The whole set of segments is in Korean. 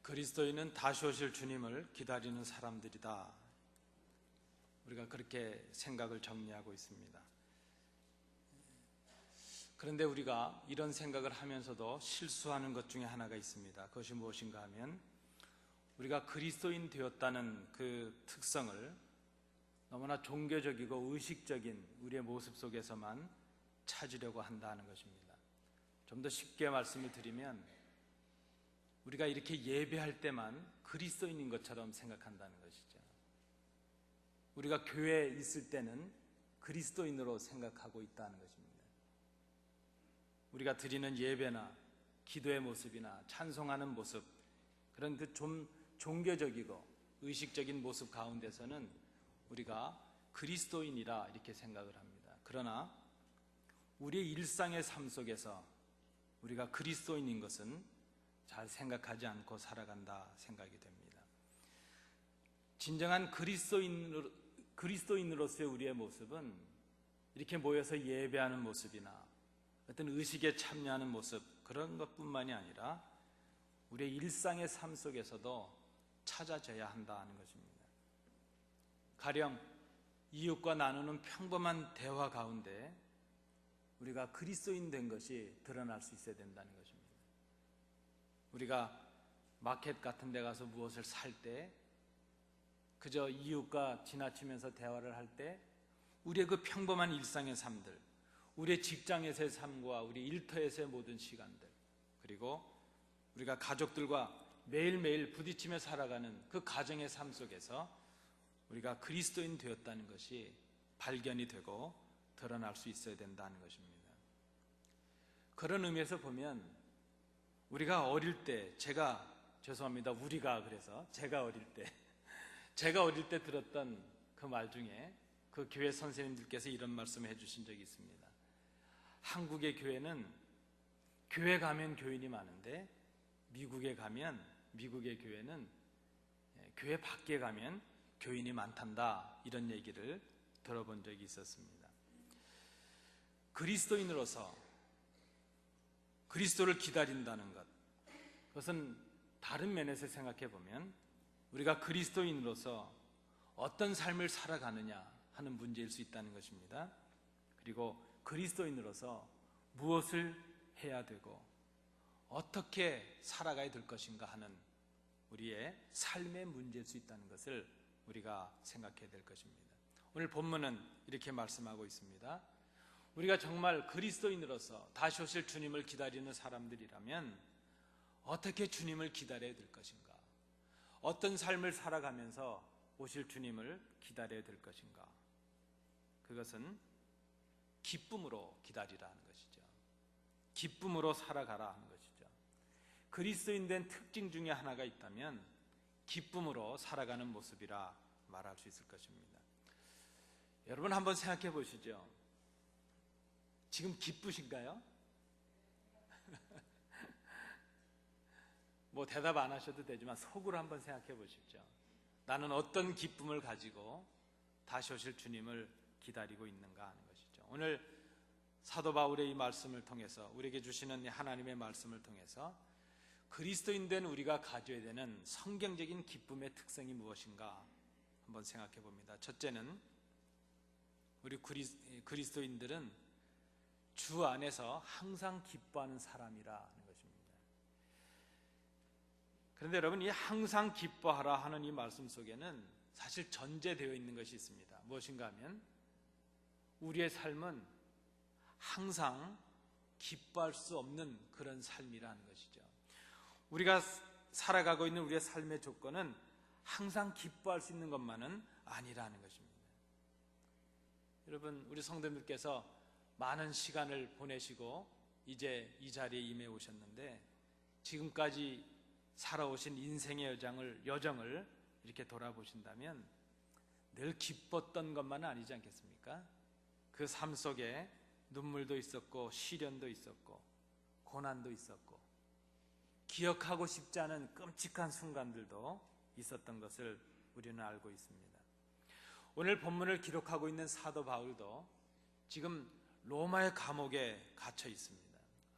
그리스도인은 다시 오실 주님을 기다리는 사람들이다. 우리가 그렇게 생각을 정리하고 있습니다. 그런데 우리가 이런 생각을 하면서도 실수하는 것 중에 하나가 있습니다. 그것이 무엇인가 하면 우리가 그리스도인 되었다는 그 특성을 너무나 종교적이고 의식적인 우리의 모습 속에서만 찾으려고 한다는 것입니다. 좀 더 쉽게 말씀을 드리면 우리가 이렇게 예배할 때만 그리스도인인 것처럼 생각한다는 것이죠. 우리가 교회에 있을 때는 그리스도인으로 생각하고 있다는 것입니다. 우리가 드리는 예배나 기도의 모습이나 찬송하는 모습, 그런 그 좀 종교적이고 의식적인 모습 가운데서는 우리가 그리스도인이라 이렇게 생각을 합니다. 그러나 우리의 일상의 삶 속에서 우리가 그리스도인인 것은 잘 생각하지 않고 살아간다 생각이 됩니다. 진정한 그리스도인으로서의 우리의 모습은 이렇게 모여서 예배하는 모습이나 어떤 의식에 참여하는 모습, 그런 것뿐만이 아니라 우리의 일상의 삶 속에서도 찾아져야 한다는 것입니다. 가령 이웃과 나누는 평범한 대화 가운데 우리가 그리스도인 된 것이 드러날 수 있어야 된다는 것입니다. 우리가 마켓 같은 데 가서 무엇을 살 때 그저 이웃과 지나치면서 대화를 할 때 우리의 그 평범한 일상의 삶들, 우리의 직장에서의 삶과 우리 일터에서의 모든 시간들, 그리고 우리가 가족들과 매일매일 부딪히며 살아가는 그 가정의 삶 속에서 우리가 그리스도인 되었다는 것이 발견이 되고 드러날 수 있어야 된다는 것입니다. 그런 의미에서 보면 우리가 어릴 때, 제가 어릴 때 들었던 그 말 중에 그 교회 선생님들께서 이런 말씀을 해주신 적이 있습니다. 한국의 교회는 교회 가면 교인이 많은데 미국의 교회는 교회 밖에 가면 교인이 많단다, 이런 얘기를 들어본 적이 있었습니다. 그리스도인으로서 그리스도를 기다린다는 것, 그것은 다른 면에서 생각해 보면 우리가 그리스도인으로서 어떤 삶을 살아가느냐 하는 문제일 수 있다는 것입니다. 그리고 그리스도인으로서 무엇을 해야 되고 어떻게 살아가야 될 것인가 하는 우리의 삶의 문제일 수 있다는 것을 우리가 생각해야 될 것입니다. 오늘 본문은 이렇게 말씀하고 있습니다. 우리가 정말 그리스도인으로서 다시 오실 주님을 기다리는 사람들이라면 어떻게 주님을 기다려야 될 것인가? 어떤 삶을 살아가면서 오실 주님을 기다려야 될 것인가? 그것은 기쁨으로 기다리라 는 것이죠. 기쁨으로 살아가라 하는 것이죠. 그리스도인 된 특징 중에 하나가 있다면 기쁨으로 살아가는 모습이라 말할 수 있을 것입니다. 여러분 한번 생각해 보시죠. 지금 기쁘신가요? 뭐 대답 안 하셔도 되지만 속으로 한번 생각해 보십시오. 나는 어떤 기쁨을 가지고 다시 오실 주님을 기다리고 있는가 하는 것이죠. 오늘 사도 바울의 이 말씀을 통해서, 우리에게 주시는 하나님의 말씀을 통해서 그리스도인 된 우리가 가져야 되는 성경적인 기쁨의 특성이 무엇인가 한번 생각해 봅니다. 첫째는 우리 그리스도인들은 주 안에서 항상 기뻐하는 사람이라는 것입니다. 그런데 여러분, 이 항상 기뻐하라 하는 이 말씀 속에는 사실 전제되어 있는 것이 있습니다. 무엇인가 하면 우리의 삶은 항상 기뻐할 수 없는 그런 삶이라는 것이죠. 우리가 살아가고 있는 우리의 삶의 조건은 항상 기뻐할 수 있는 것만은 아니라는 것입니다. 여러분, 우리 성도님들께서 많은 시간을 보내시고 이제 이 자리에 임해 오셨는데 지금까지 살아오신 인생의 여정을 이렇게 돌아보신다면 늘 기뻤던 것만은 아니지 않겠습니까? 그 삶 속에 눈물도 있었고 시련도 있었고 고난도 있었고 기억하고 싶지 않은 끔찍한 순간들도 있었던 것을 우리는 알고 있습니다. 오늘 본문을 기록하고 있는 사도 바울도 지금 로마의 감옥에 갇혀 있습니다.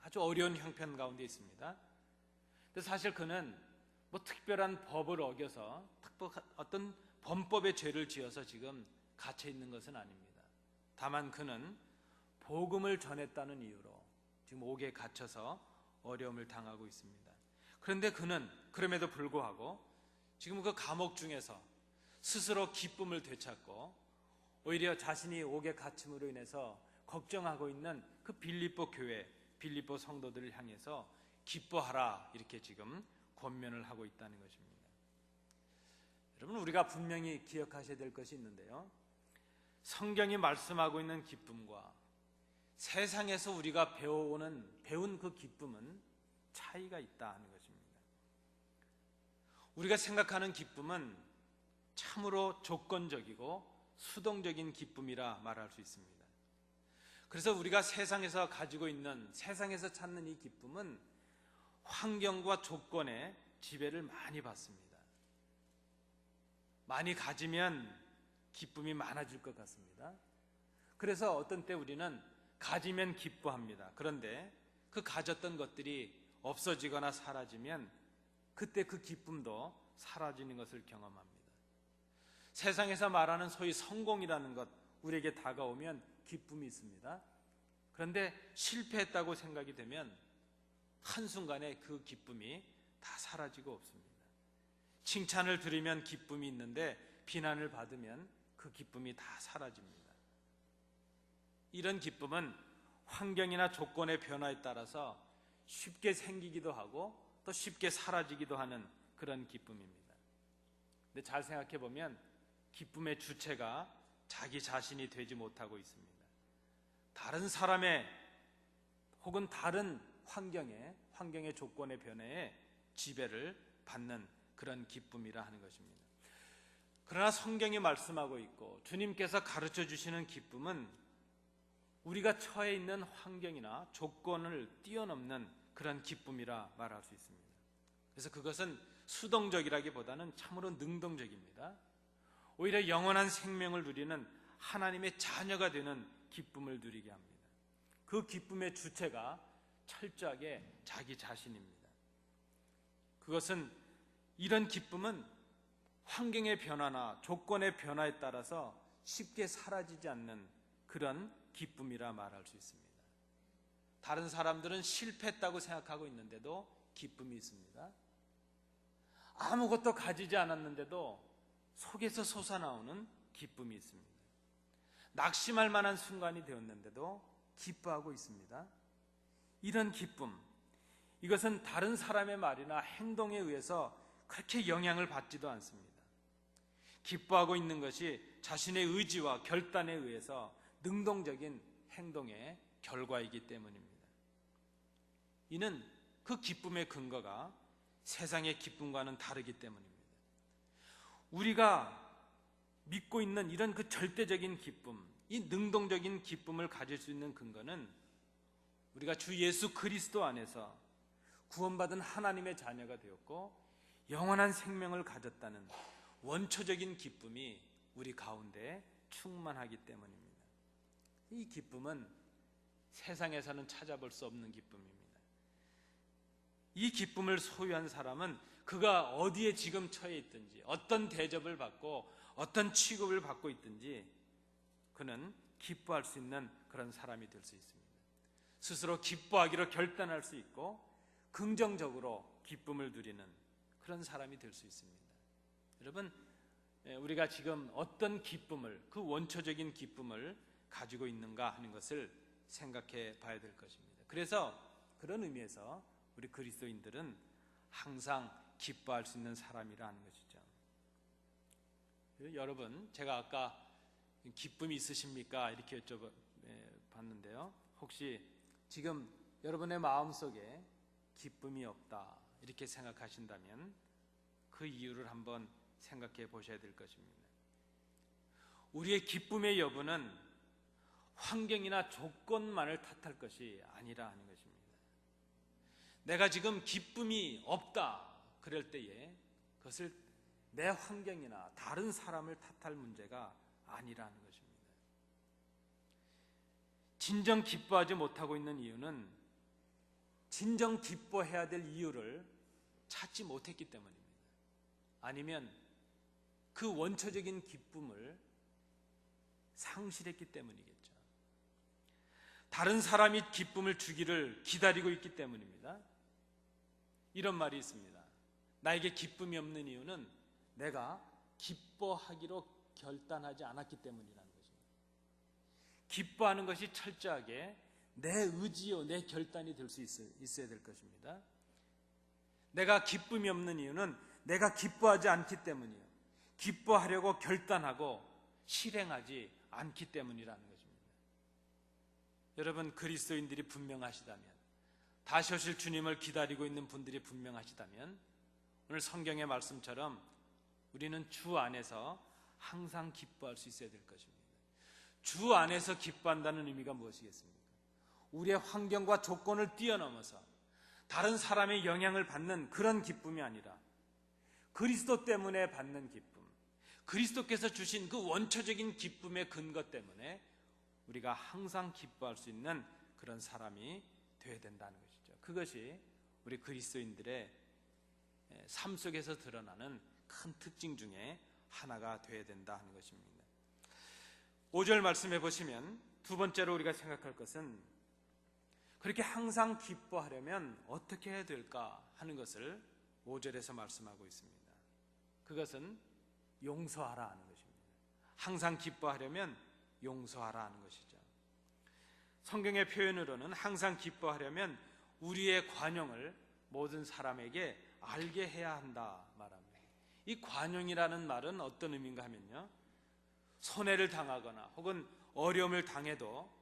아주 어려운 형편 가운데 있습니다. 근데 사실 그는 뭐 특별한 법을 어겨서 어떤 범법의 죄를 지어서 지금 갇혀 있는 것은 아닙니다. 다만 그는 복음을 전했다는 이유로 지금 옥에 갇혀서 어려움을 당하고 있습니다. 그런데 그는 그럼에도 불구하고 지금 그 감옥 중에서 스스로 기쁨을 되찾고 오히려 자신이 옥에 갇힘으로 인해서 걱정하고 있는 그 빌립보 교회, 빌립보 성도들을 향해서 기뻐하라 이렇게 지금 권면을 하고 있다는 것입니다. 여러분, 우리가 분명히 기억하셔야 될 것이 있는데요, 성경이 말씀하고 있는 기쁨과 세상에서 우리가 배운 그 기쁨은 차이가 있다 하는 것입니다. 우리가 생각하는 기쁨은 참으로 조건적이고 수동적인 기쁨이라 말할 수 있습니다. 그래서 우리가 세상에서 가지고 있는, 세상에서 찾는 이 기쁨은 환경과 조건의 지배를 많이 받습니다. 많이 가지면 기쁨이 많아질 것 같습니다. 그래서 어떤 때 우리는 가지면 기뻐합니다. 그런데 그 가졌던 것들이 없어지거나 사라지면 그때 그 기쁨도 사라지는 것을 경험합니다. 세상에서 말하는 소위 성공이라는 것, 우리에게 다가오면 기쁨이 있습니다. 그런데 실패했다고 생각이 되면 한순간에 그 기쁨이 다 사라지고 없습니다. 칭찬을 들으면 기쁨이 있는데 비난을 받으면 그 기쁨이 다 사라집니다. 이런 기쁨은 환경이나 조건의 변화에 따라서 쉽게 생기기도 하고 또 쉽게 사라지기도 하는 그런 기쁨입니다. 근데 잘 생각해 보면 기쁨의 주체가 자기 자신이 되지 못하고 있습니다. 다른 사람의 혹은 다른 환경의 조건의 변화에 지배를 받는 그런 기쁨이라 하는 것입니다. 그러나 성경이 말씀하고 있고 주님께서 가르쳐 주시는 기쁨은 우리가 처해 있는 환경이나 조건을 뛰어넘는 그런 기쁨이라 말할 수 있습니다. 그래서 그것은 수동적이라기보다는 참으로 능동적입니다. 오히려 영원한 생명을 누리는 하나님의 자녀가 되는 기쁨을 누리게 합니다. 그 기쁨의 주체가 철저하게 자기 자신입니다. 그것은, 이런 기쁨은 환경의 변화나 조건의 변화에 따라서 쉽게 사라지지 않는 그런 기쁨이라 말할 수 있습니다. 다른 사람들은 실패했다고 생각하고 있는데도 기쁨이 있습니다. 아무것도 가지지 않았는데도 속에서 솟아나오는 기쁨이 있습니다. 낙심할 만한 순간이 되었는데도 기뻐하고 있습니다. 이런 기쁨, 이것은 다른 사람의 말이나 행동에 의해서 그렇게 영향을 받지도 않습니다. 기뻐하고 있는 것이 자신의 의지와 결단에 의해서 능동적인 행동의 결과이기 때문입니다. 이는 그 기쁨의 근거가 세상의 기쁨과는 다르기 때문입니다. 우리가 믿고 있는 이런 그 절대적인 기쁨, 이 능동적인 기쁨을 가질 수 있는 근거는 우리가 주 예수 그리스도 안에서 구원받은 하나님의 자녀가 되었고 영원한 생명을 가졌다는 원초적인 기쁨이 우리 가운데 충만하기 때문입니다. 이 기쁨은 세상에서는 찾아볼 수 없는 기쁨입니다. 이 기쁨을 소유한 사람은 그가 어디에 지금 처해 있든지, 어떤 대접을 받고 어떤 취급을 받고 있든지 그는 기뻐할 수 있는 그런 사람이 될 수 있습니다. 스스로 기뻐하기로 결단할 수 있고 긍정적으로 기쁨을 누리는 그런 사람이 될 수 있습니다. 여러분, 우리가 지금 어떤 기쁨을, 그 원초적인 기쁨을 가지고 있는가 하는 것을 생각해 봐야 될 것입니다. 그래서 그런 의미에서 우리 그리스도인들은 항상 기뻐할 수 있는 사람이라는 것이죠. 여러분, 제가 아까 기쁨이 있으십니까? 이렇게 여쭤봤는데요. 혹시 지금 여러분의 마음속에 기쁨이 없다 이렇게 생각하신다면 그 이유를 한번 생각해 보셔야 될 것입니다. 우리의 기쁨의 여부는 환경이나 조건만을 탓할 것이 아니라 하는 것입니다. 내가 지금 기쁨이 없다 그럴 때에 그것을 내 환경이나 다른 사람을 탓할 문제가 아니라는 것입니다. 진정 기뻐하지 못하고 있는 이유는 진정 기뻐해야 될 이유를 찾지 못했기 때문입니다. 아니면 그 원초적인 기쁨을 상실했기 때문이겠죠. 다른 사람이 기쁨을 주기를 기다리고 있기 때문입니다. 이런 말이 있습니다. 나에게 기쁨이 없는 이유는 내가 기뻐하기로 결단하지 않았기 때문이라는 것입니다. 기뻐하는 것이 철저하게 내 의지요, 내 결단이 될 수 있어야 될 것입니다. 내가 기쁨이 없는 이유는 내가 기뻐하지 않기 때문이에요. 기뻐하려고 결단하고 실행하지 않기 때문이라는 것입니다. 여러분, 그리스도인들이 분명하시다면, 다시 오실 주님을 기다리고 있는 분들이 분명하시다면, 오늘 성경의 말씀처럼 우리는 주 안에서 항상 기뻐할 수 있어야 될 것입니다. 주 안에서 기뻐한다는 의미가 무엇이겠습니까? 우리의 환경과 조건을 뛰어넘어서 다른 사람의 영향을 받는 그런 기쁨이 아니라 그리스도 때문에 받는 기쁨, 그리스도께서 주신 그 원초적인 기쁨의 근거 때문에 우리가 항상 기뻐할 수 있는 그런 사람이 되어야 된다는 것이죠. 그것이 우리 그리스도인들의 삶 속에서 드러나는 큰 특징 중에 하나가 되어야 된다 하는 것입니다. 5절 말씀해 보시면 두 번째로 우리가 생각할 것은 그렇게 항상 기뻐하려면 어떻게 해야 될까 하는 것을 5절에서 말씀하고 있습니다. 그것은 용서하라 하는 것입니다. 항상 기뻐하려면 용서하라 하는 것이죠. 성경의 표현으로는 항상 기뻐하려면 우리의 관용을 모든 사람에게 알게 해야 한다 말합니다. 이 관용이라는 말은 어떤 의미인가 하면요, 손해를 당하거나 혹은 어려움을 당해도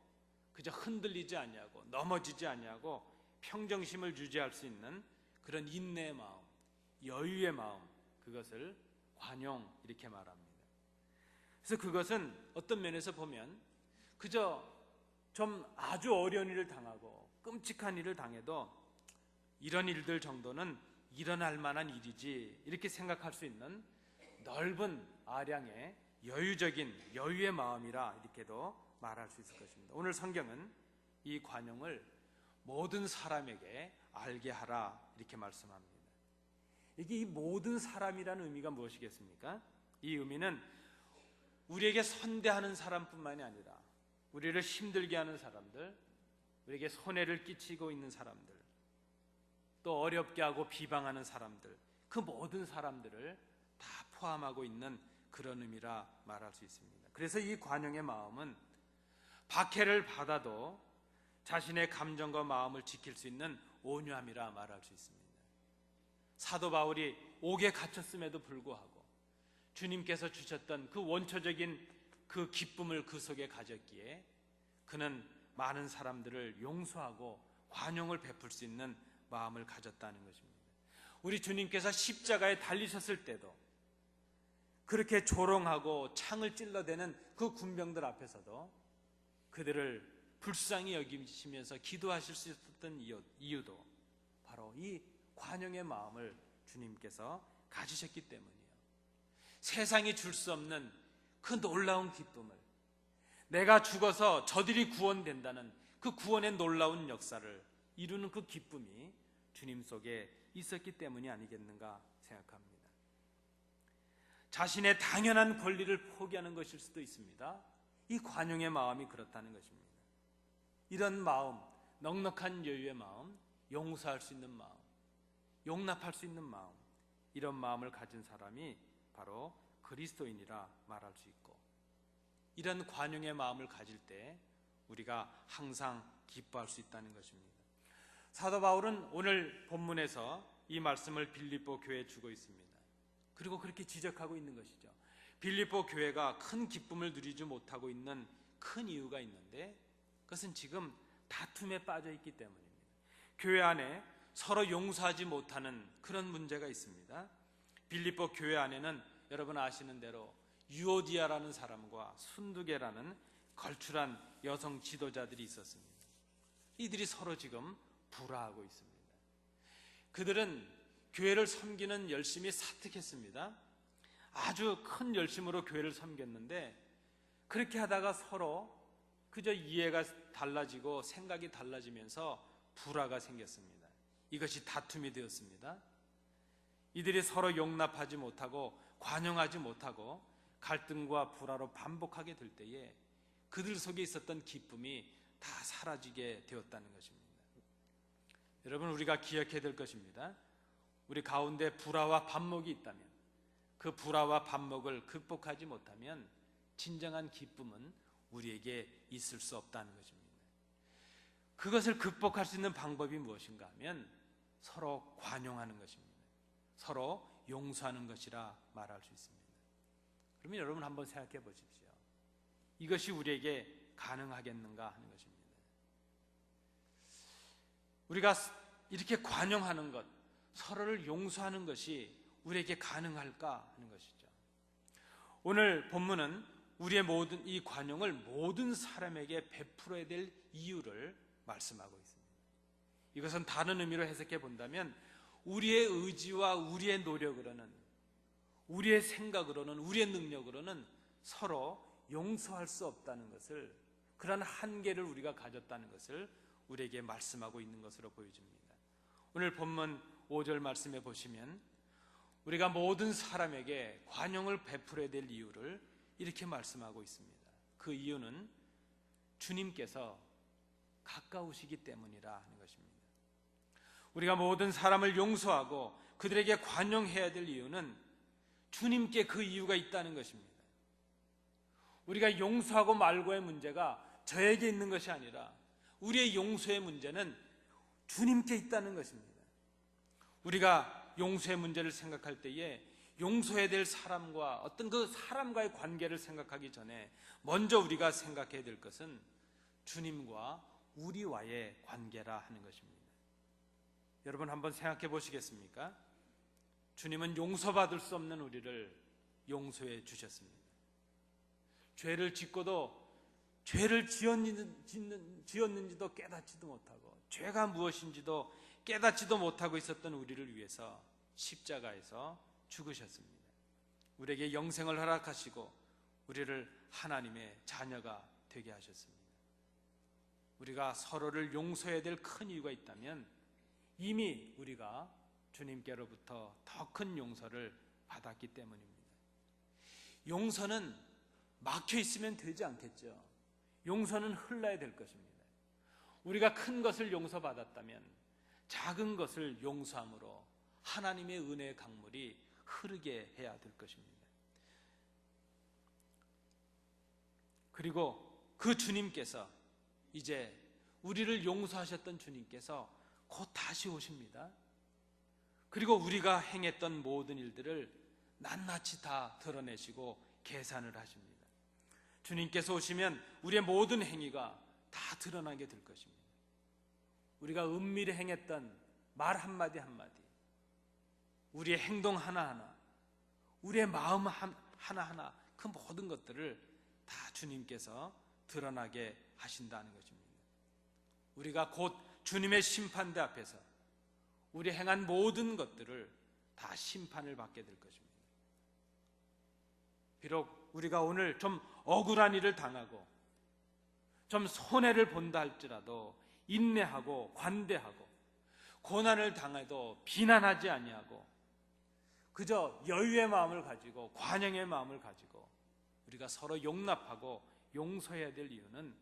그저 흔들리지 아니하고 넘어지지 아니하고 평정심을 유지할 수 있는 그런 인내의 마음, 여유의 마음, 그것을 관용 이렇게 말합니다. 그래서 그것은 어떤 면에서 보면 그저 좀 아주 어려운 일을 당하고 끔찍한 일을 당해도 이런 일들 정도는 일어날 만한 일이지 이렇게 생각할 수 있는 넓은 아량의 여유적인 여유의 마음이라 이렇게도 말할 수 있을 것입니다. 오늘 성경은 이 관용을 모든 사람에게 알게 하라 이렇게 말씀합니다. 이게 이 모든 사람이라는 의미가 무엇이겠습니까? 이 의미는 우리에게 선대하는 사람뿐만이 아니라 우리를 힘들게 하는 사람들, 우리에게 손해를 끼치고 있는 사람들, 또 어렵게 하고 비방하는 사람들, 그 모든 사람들을 다 포함하고 있는 그런 의미라 말할 수 있습니다. 그래서 이 관용의 마음은 박해를 받아도 자신의 감정과 마음을 지킬 수 있는 온유함이라 말할 수 있습니다. 사도 바울이 옥에 갇혔음에도 불구하고 주님께서 주셨던 그 원초적인 그 기쁨을 그 속에 가졌기에 그는 많은 사람들을 용서하고 관용을 베풀 수 있는 마음을 가졌다는 것입니다. 우리 주님께서 십자가에 달리셨을 때도 그렇게 조롱하고 창을 찔러대는 그 군병들 앞에서도 그들을 불쌍히 여기시면서 기도하실 수 있었던 이유도 바로 이 관용의 마음을 주님께서 가지셨기 때문이에요. 세상이 줄 수 없는 그 놀라운 기쁨을, 내가 죽어서 저들이 구원된다는 그 구원의 놀라운 역사를 이루는 그 기쁨이 주님 속에 있었기 때문이 아니겠는가 생각합니다. 자신의 당연한 권리를 포기하는 것일 수도 있습니다. 이 관용의 마음이 그렇다는 것입니다. 이런 마음, 넉넉한 여유의 마음, 용서할 수 있는 마음, 용납할 수 있는 마음, 이런 마음을 가진 사람이 바로 그리스도인이라 말할 수 있고, 이런 관용의 마음을 가질 때 우리가 항상 기뻐할 수 있다는 것입니다. 사도 바울은 오늘 본문에서 이 말씀을 빌립보 교회에 주고 있습니다. 그리고 그렇게 지적하고 있는 것이죠. 빌립보 교회가 큰 기쁨을 누리지 못하고 있는 큰 이유가 있는데 그것은 지금 다툼에 빠져 있기 때문입니다. 교회 안에 서로 용서하지 못하는 그런 문제가 있습니다. 빌립보 교회 안에는 여러분 아시는 대로 유오디아라는 사람과 순두계라는 걸출한 여성 지도자들이 있었습니다. 이들이 서로 지금 불화하고 있습니다. 그들은 교회를 섬기는 열심히 사특했습니다. 아주 큰 열심으로 교회를 섬겼는데 그렇게 하다가 서로 그저 이해가 달라지고 생각이 달라지면서 불화가 생겼습니다. 이것이 다툼이 되었습니다. 이들이 서로 용납하지 못하고 관용하지 못하고 갈등과 불화로 반복하게 될 때에 그들 속에 있었던 기쁨이 다 사라지게 되었다는 것입니다. 여러분, 우리가 기억해야 될 것입니다. 우리 가운데 불화와 반목이 있다면 그 불화와 반목을 극복하지 못하면 진정한 기쁨은 우리에게 있을 수 없다는 것입니다. 그것을 극복할 수 있는 방법이 무엇인가 하면 서로 관용하는 것입니다. 서로 용서하는 것이라 말할 수 있습니다. 그러면 여러분 한번 생각해 보십시오. 이것이 우리에게 가능하겠는가 하는 것입니다. 우리가 이렇게 관용하는 것, 서로를 용서하는 것이 우리에게 가능할까 하는 것이죠. 오늘 본문은 우리의 모든 이 관용을 모든 사람에게 베풀어야 될 이유를 말씀하고 있습니다. 이것은 다른 의미로 해석해 본다면 우리의 의지와 우리의 노력으로는, 우리의 생각으로는, 우리의 능력으로는 서로 용서할 수 없다는 것을, 그러한 한계를 우리가 가졌다는 것을 우리에게 말씀하고 있는 것으로 보여집니다. 오늘 본문 5절 말씀에 보시면 우리가 모든 사람에게 관용을 베풀어야 될 이유를 이렇게 말씀하고 있습니다. 그 이유는 주님께서 가까우시기 때문이라 하는 것입니다. 우리가 모든 사람을 용서하고 그들에게 관용해야 될 이유는 주님께 그 이유가 있다는 것입니다. 우리가 용서하고 말고의 문제가 저에게 있는 것이 아니라 우리의 용서의 문제는 주님께 있다는 것입니다. 우리가 용서의 문제를 생각할 때에 용서해야 될 사람과 어떤 그 사람과의 관계를 생각하기 전에 먼저 우리가 생각해야 될 것은 주님과 우리와의 관계라 하는 것입니다. 여러분 한번 생각해 보시겠습니까? 주님은 용서받을 수 없는 우리를 용서해 주셨습니다. 죄를 짓고도 죄를 지었는지도 깨닫지도 못하고 죄가 무엇인지도 깨닫지도 못하고 있었던 우리를 위해서 십자가에서 죽으셨습니다. 우리에게 영생을 허락하시고 우리를 하나님의 자녀가 되게 하셨습니다. 우리가 서로를 용서해야 될 큰 이유가 있다면 이미 우리가 주님께로부터 더 큰 용서를 받았기 때문입니다. 용서는 막혀 있으면 되지 않겠죠. 용서는 흘러야 될 것입니다. 우리가 큰 것을 용서받았다면 작은 것을 용서함으로 하나님의 은혜의 강물이 흐르게 해야 될 것입니다. 그리고 그 주님께서, 이제 우리를 용서하셨던 주님께서 곧 다시 오십니다. 그리고 우리가 행했던 모든 일들을 낱낱이 다 드러내시고 계산을 하십니다. 주님께서 오시면 우리의 모든 행위가 다 드러나게 될 것입니다. 우리가 은밀히 행했던 말 한마디 한마디, 우리의 행동 하나하나, 우리의 마음 하나하나, 그 모든 것들을 다 주님께서 드러나게 하신다는 것입니다. 우리가 곧 주님의 심판대 앞에서 우리 행한 모든 것들을 다 심판을 받게 될 것입니다. 비록 우리가 오늘 좀 억울한 일을 당하고 좀 손해를 본다 할지라도 인내하고 관대하고 고난을 당해도 비난하지 아니하고 그저 여유의 마음을 가지고 관용의 마음을 가지고 우리가 서로 용납하고 용서해야 될 이유는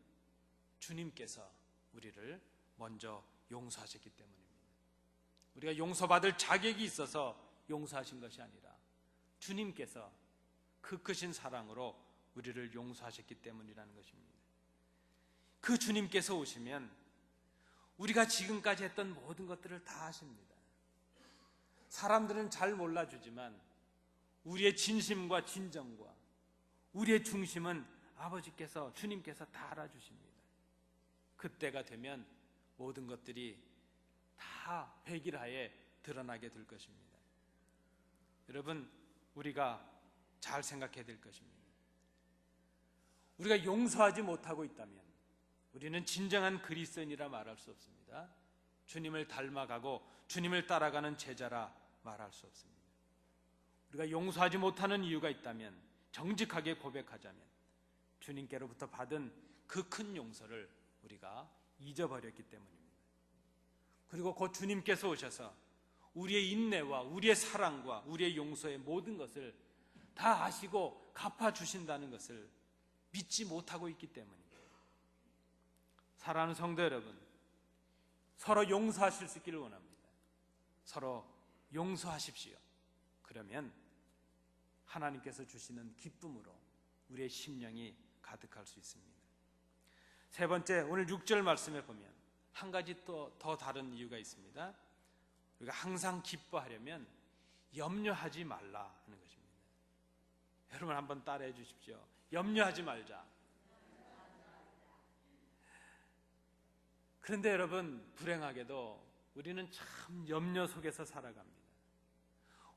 주님께서 우리를 먼저 용서하셨기 때문입니다. 우리가 용서받을 자격이 있어서 용서하신 것이 아니라 주님께서 그 크신 사랑으로 우리를 용서하셨기 때문이라는 것입니다. 그 주님께서 오시면 우리가 지금까지 했던 모든 것들을 다 하십니다. 사람들은 잘 몰라주지만 우리의 진심과 진정과 우리의 중심은 아버지께서, 주님께서 다 알아주십니다. 그때가 되면 모든 것들이 다 백일하에 드러나게 될 것입니다. 여러분, 우리가 잘 생각해야 될 것입니다. 우리가 용서하지 못하고 있다면 우리는 진정한 그리스도인이라 말할 수 없습니다. 주님을 닮아가고 주님을 따라가는 제자라 말할 수 없습니다. 우리가 용서하지 못하는 이유가 있다면 정직하게 고백하자면 주님께로부터 받은 그 큰 용서를 우리가 잊어버렸기 때문입니다. 그리고 곧 주님께서 오셔서 우리의 인내와 우리의 사랑과 우리의 용서의 모든 것을 다 아시고 갚아주신다는 것을 믿지 못하고 있기 때문입니다. 사랑하는 성도 여러분, 서로 용서하실 수 있기를 원합니다. 서로 용서하십시오. 그러면 하나님께서 주시는 기쁨으로 우리의 심령이 가득할 수 있습니다. 세 번째, 오늘 6절 말씀에 보면 한 가지 또 더 다른 이유가 있습니다. 우리가 항상 기뻐하려면 염려하지 말라 하는 것입니다. 여러분 한번 따라해 주십시오. 염려하지 말자. 그런데 여러분, 불행하게도 우리는 참 염려 속에서 살아갑니다.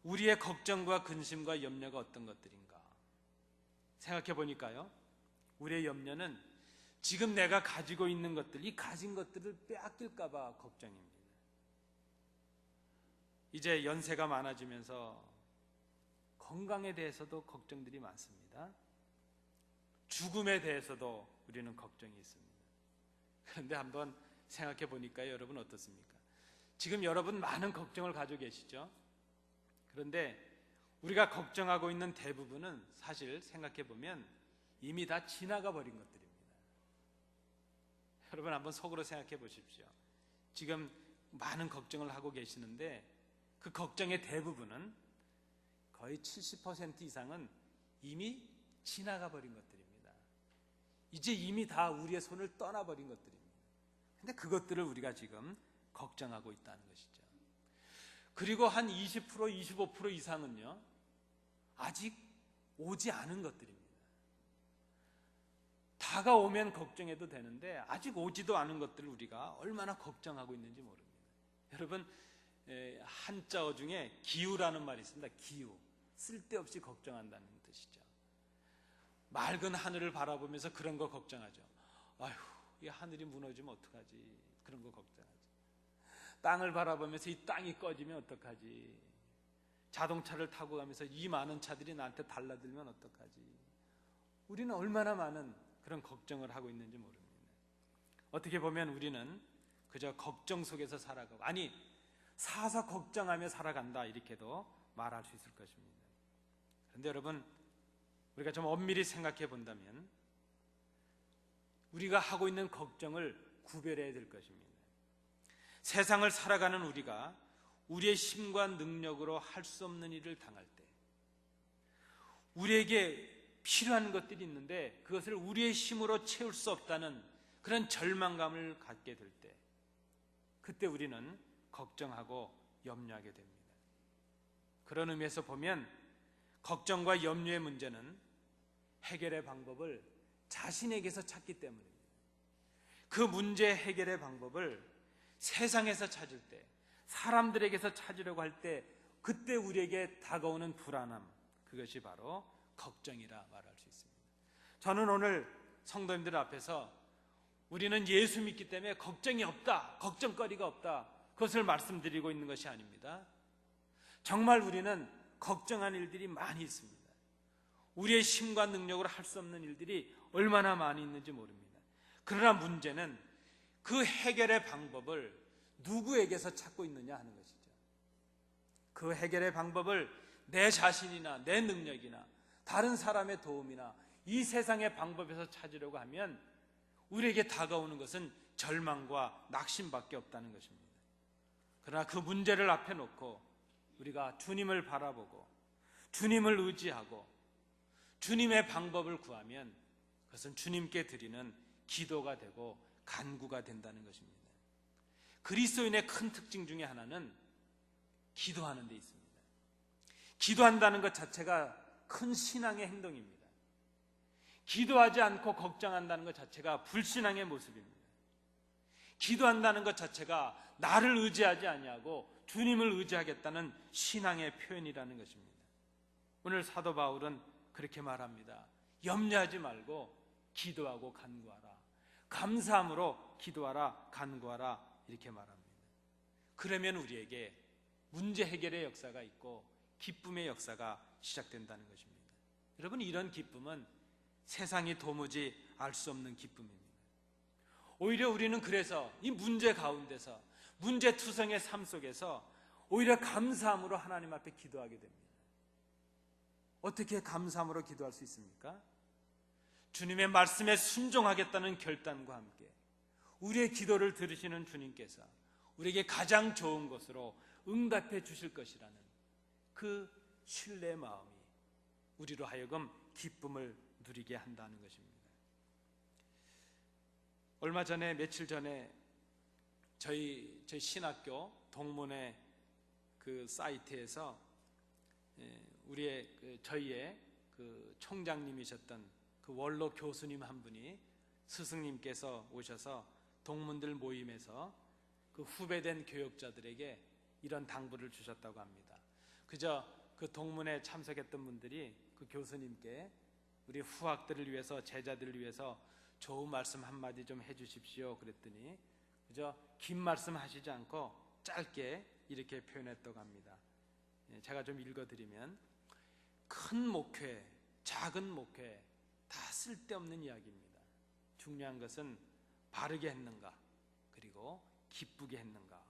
우리의 걱정과 근심과 염려가 어떤 것들인가 생각해 보니까요, 우리의 염려는 지금 내가 가지고 있는 것들, 이 가진 것들을 빼앗길까 봐 걱정입니다. 이제 연세가 많아지면서 건강에 대해서도 걱정들이 많습니다. 죽음에 대해서도 우리는 걱정이 있습니다. 그런데 한번 생각해 보니까요, 여러분 어떻습니까? 지금 여러분 많은 걱정을 가지고 계시죠? 그런데 우리가 걱정하고 있는 대부분은 사실 생각해 보면 이미 다 지나가 버린 것들입니다. 여러분 한번 속으로 생각해 보십시오. 지금 많은 걱정을 하고 계시는데 그 걱정의 대부분은 거의 70% 이상은 이미 지나가 버린 것들입니다. 이제 이미 다 우리의 손을 떠나버린 것들입니다. 근데 그것들을 우리가 지금 걱정하고 있다는 것이죠. 그리고 한 20%, 25% 이상은요, 아직 오지 않은 것들입니다. 다가오면 걱정해도 되는데 아직 오지도 않은 것들을 우리가 얼마나 걱정하고 있는지 모릅니다. 여러분, 한자어 중에 기우라는 말이 있습니다. 기우, 쓸데없이 걱정한다는 뜻이죠. 맑은 하늘을 바라보면서 그런 거 걱정하죠. 아휴, 이 하늘이 무너지면 어떡하지? 그런 거 걱정하죠. 땅을 바라보면서 이 땅이 꺼지면 어떡하지? 자동차를 타고 가면서 이 많은 차들이 나한테 달라들면 어떡하지? 우리는 얼마나 많은 그런 걱정을 하고 있는지 모릅니다. 어떻게 보면 우리는 그저 걱정 속에서 살아가고, 아니 사서 걱정하며 살아간다, 이렇게도 말할 수 있을 것입니다. 그런데 여러분, 우리가 좀 엄밀히 생각해 본다면 우리가 하고 있는 걱정을 구별해야 될 것입니다. 세상을 살아가는 우리가 우리의 힘과 능력으로 할 수 없는 일을 당할 때, 우리에게 필요한 것들이 있는데 그것을 우리의 힘으로 채울 수 없다는 그런 절망감을 갖게 될 때, 그때 우리는 걱정하고 염려하게 됩니다. 그런 의미에서 보면 걱정과 염려의 문제는 해결의 방법을 자신에게서 찾기 때문입니다. 그 문제 해결의 방법을 세상에서 찾을 때, 사람들에게서 찾으려고 할 때, 그때 우리에게 다가오는 불안함, 그것이 바로 걱정이라 말할 수 있습니다. 저는 오늘 성도님들 앞에서 우리는 예수 믿기 때문에 걱정이 없다, 걱정거리가 없다, 그것을 말씀드리고 있는 것이 아닙니다. 정말 우리는 걱정한 일들이 많이 있습니다. 우리의 힘과 능력으로 할 수 없는 일들이 얼마나 많이 있는지 모릅니다. 그러나 문제는 그 해결의 방법을 누구에게서 찾고 있느냐 하는 것이죠. 그 해결의 방법을 내 자신이나 내 능력이나 다른 사람의 도움이나 이 세상의 방법에서 찾으려고 하면 우리에게 다가오는 것은 절망과 낙심밖에 없다는 것입니다. 그러나 그 문제를 앞에 놓고 우리가 주님을 바라보고 주님을 의지하고 주님의 방법을 구하면 그것은 주님께 드리는 기도가 되고 간구가 된다는 것입니다. 그리스도인의 큰 특징 중에 하나는 기도하는 데 있습니다. 기도한다는 것 자체가 큰 신앙의 행동입니다. 기도하지 않고 걱정한다는 것 자체가 불신앙의 모습입니다. 기도한다는 것 자체가 나를 의지하지 아니하고 주님을 의지하겠다는 신앙의 표현이라는 것입니다. 오늘 사도 바울은 그렇게 말합니다. 염려하지 말고 기도하고 간구하라. 감사함으로 기도하라, 간구하라, 이렇게 말합니다. 그러면 우리에게 문제 해결의 역사가 있고 기쁨의 역사가 시작된다는 것입니다. 여러분, 이런 기쁨은 세상이 도무지 알 수 없는 기쁨입니다. 오히려 우리는 그래서 이 문제 가운데서, 문제투성의 삶 속에서 오히려 감사함으로 하나님 앞에 기도하게 됩니다. 어떻게 감사함으로 기도할 수 있습니까? 주님의 말씀에 순종하겠다는 결단과 함께 우리의 기도를 들으시는 주님께서 우리에게 가장 좋은 것으로 응답해 주실 것이라는 그 신뢰의 마음이 우리로 하여금 기쁨을 누리게 한다는 것입니다. 얼마 전에, 며칠 전에 저희 신학교 동문회 그 사이트에서 저희의 그 총장님이셨던 그 원로 교수님 한 분이 스승님께서 오셔서 동문들 모임에서 그 후배된 교역자들에게 이런 당부를 주셨다고 합니다. 그저 그 동문회에 참석했던 분들이 그 교수님께 우리 후학들을 위해서, 제자들을 위해서 좋은 말씀 한마디 좀 해주십시오 그랬더니 그저 긴 말씀 하시지 않고 짧게 이렇게 표현했다고 합니다. 제가 좀 읽어드리면, 큰 목회, 작은 목회 다 쓸데없는 이야기입니다. 중요한 것은 바르게 했는가, 그리고 기쁘게 했는가,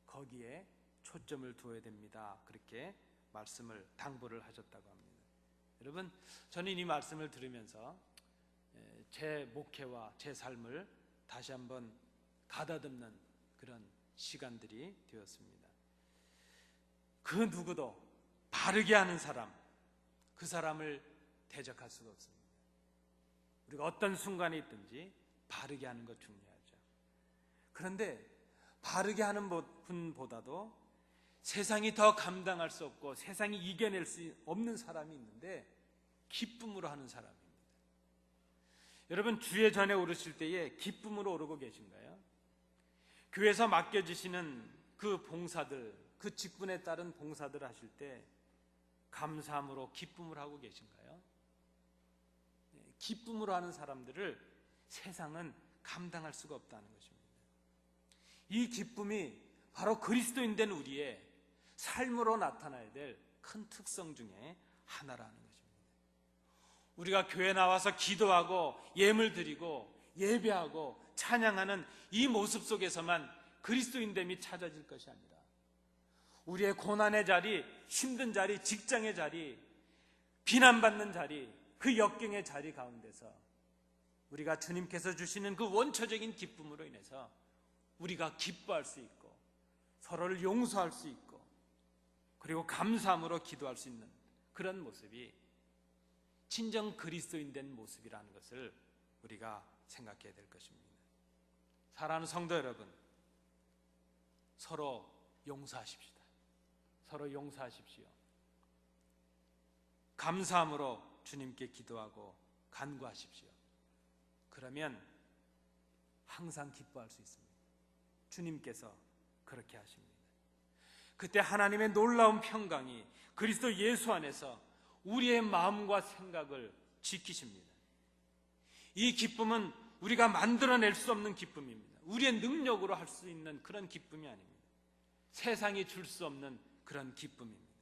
거기에 초점을 두어야 됩니다. 그렇게 말씀을 당부를 하셨다고 합니다. 여러분, 저는 이 말씀을 들으면서 제 목회와 제 삶을 다시 한번 가다듬는 그런 시간들이 되었습니다. 그 누구도 바르게 하는 사람, 그 사람을 대적할 수가 없습니다. 우리가 어떤 순간에 있든지 바르게 하는 것 중요하죠. 그런데 바르게 하는 분보다도 세상이 더 감당할 수 없고 세상이 이겨낼 수 없는 사람이 있는데, 기쁨으로 하는 사람입니다. 여러분, 주의 전에 오르실 때에 기쁨으로 오르고 계신가요? 교회에서 맡겨지시는 그 봉사들, 그 직분에 따른 봉사들 하실 때 감사함으로 기쁨을 하고 계신가요? 기쁨으로 하는 사람들을 세상은 감당할 수가 없다는 것입니다. 이 기쁨이 바로 그리스도인 된 우리의 삶으로 나타나야 될 큰 특성 중에 하나라는 것입니다. 우리가 교회 나와서 기도하고 예물 드리고 예배하고 찬양하는 이 모습 속에서만 그리스도인됨이 찾아질 것이 아니라, 우리의 고난의 자리, 힘든 자리, 직장의 자리, 비난받는 자리, 그 역경의 자리 가운데서 우리가 주님께서 주시는 그 원초적인 기쁨으로 인해서 우리가 기뻐할 수 있고, 서로를 용서할 수 있고, 그리고 감사함으로 기도할 수 있는 그런 모습이 진정 그리스도인 된 모습이라는 것을 우리가 생각해야 될 것입니다. 사랑하는 성도 여러분, 서로 용서하십시다. 서로 용서하십시오. 감사함으로 주님께 기도하고 간구하십시오. 그러면 항상 기뻐할 수 있습니다. 주님께서 그렇게 하십니다. 그때 하나님의 놀라운 평강이 그리스도 예수 안에서 우리의 마음과 생각을 지키십니다. 이 기쁨은 우리가 만들어낼 수 없는 기쁨입니다. 우리의 능력으로 할 수 있는 그런 기쁨이 아닙니다. 세상이 줄 수 없는 그런 기쁨입니다.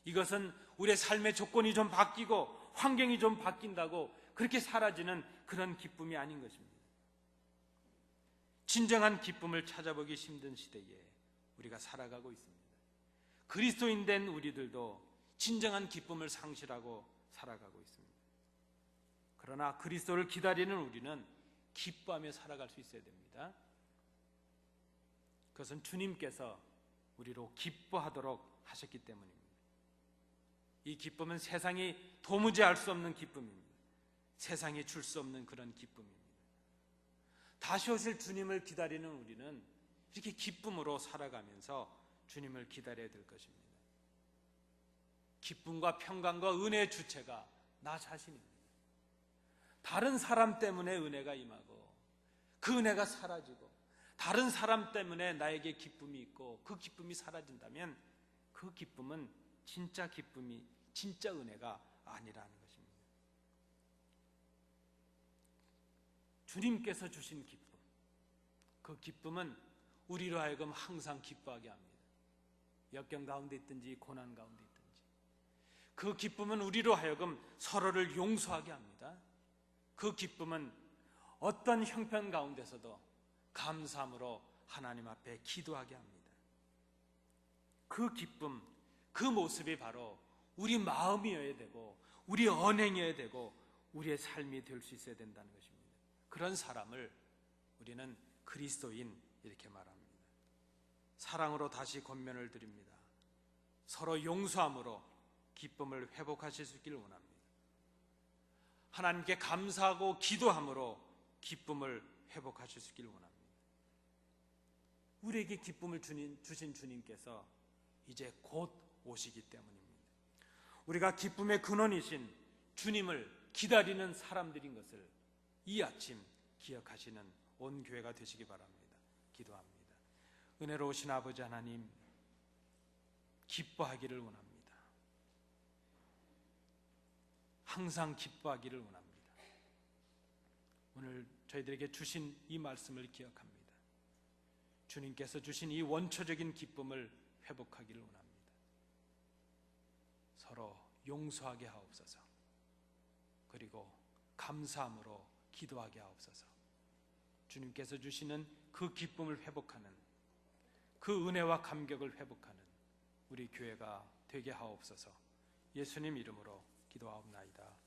이것은 우리의 삶의 조건이 좀 바뀌고 환경이 좀 바뀐다고 그렇게 사라지는 그런 기쁨이 아닌 것입니다. 진정한 기쁨을 찾아보기 힘든 시대에 우리가 살아가고 있습니다. 그리스도인 된 우리들도 진정한 기쁨을 상실하고 살아가고 있습니다. 그러나 그리스도를 기다리는 우리는 기뻐하며 살아갈 수 있어야 됩니다. 그것은 주님께서 우리로 기뻐하도록 하셨기 때문입니다. 이 기쁨은 세상이 도무지 알 수 없는 기쁨입니다. 세상이 줄 수 없는 그런 기쁨입니다. 다시 오실 주님을 기다리는 우리는 이렇게 기쁨으로 살아가면서 주님을 기다려야 될 것입니다. 기쁨과 평강과 은혜의 주체가 나 자신입니다. 다른 사람 때문에 은혜가 임하고 그 은혜가 사라지고, 다른 사람 때문에 나에게 기쁨이 있고 그 기쁨이 사라진다면 그 기쁨은 진짜 기쁨이, 진짜 은혜가 아니라는 것입니다. 주님께서 주신 기쁨, 그 기쁨은 우리로 하여금 항상 기뻐하게 합니다. 역경 가운데 있든지 고난 가운데 있든지 그 기쁨은 우리로 하여금 서로를 용서하게 합니다. 그 기쁨은 어떤 형편 가운데서도 감사함으로 하나님 앞에 기도하게 합니다. 그 기쁨, 그 모습이 바로 우리 마음이어야 되고 우리 언행이어야 되고 우리의 삶이 될 수 있어야 된다는 것입니다. 그런 사람을 우리는 그리스도인 이렇게 말합니다. 사랑으로 다시 권면을 드립니다. 서로 용서함으로 기쁨을 회복하실 수 있기를 원합니다. 하나님께 감사하고 기도함으로 기쁨을 회복하실 수 있기를 원합니다. 우리에게 기쁨을 주신 주님께서 이제 곧 오시기 때문입니다. 우리가 기쁨의 근원이신 주님을 기다리는 사람들인 것을 이 아침 기억하시는 온 교회가 되시기 바랍니다. 기도합니다. 은혜로우신 아버지 하나님, 기뻐하기를 원합니다. 항상 기뻐하기를 원합니다. 오늘 저희들에게 주신 이 말씀을 기억합니다. 주님께서 주신 이 원초적인 기쁨을 회복하기를 원합니다. 서로 용서하게 하옵소서. 그리고 감사함으로 기도하게 하옵소서. 주님께서 주시는 그 기쁨을 회복하는, 그 은혜와 감격을 회복하는 우리 교회가 되게 하옵소서. 예수님 이름으로 기도하옵나이다.